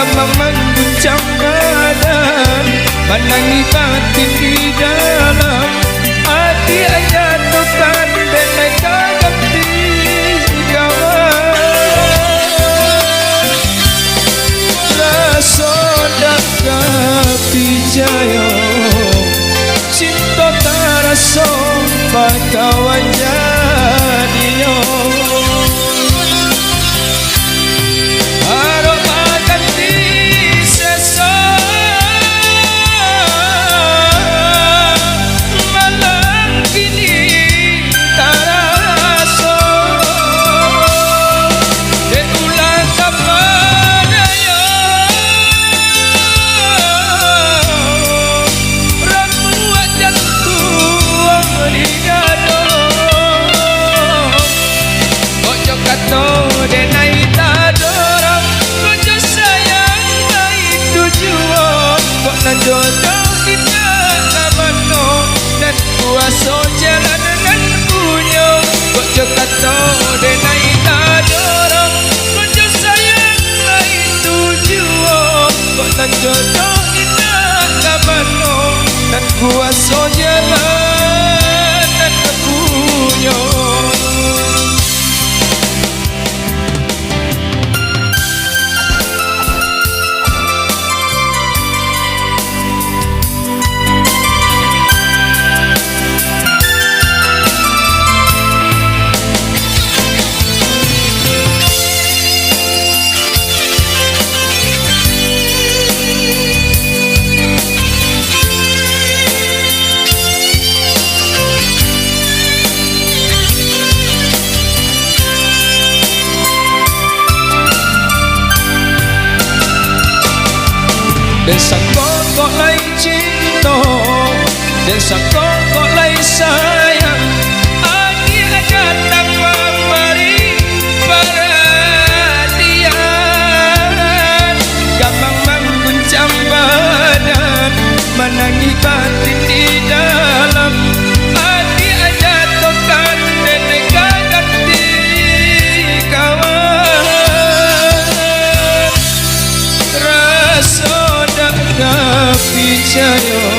gamang mengguncang badan, menangi batin di dalam hati ayat tukan dan kagak digawan. Rasa dak kapijaya cinta taraso pakawan jadiyo. Jodoh kita kabano dan kuasa jalan dengan punya kok kata denai dorong kok sayang lain tujuan kok jodoh kita kabano dan kuasa jalan dan punya. Dan sang kok lai cinta, dan sang kok lai sayang, aki akan tanpa beri perhatian. Gamang mengguncang badan, menangi batin di dalam hati aja tokan dan kagak dikawan. Rasa kapijaya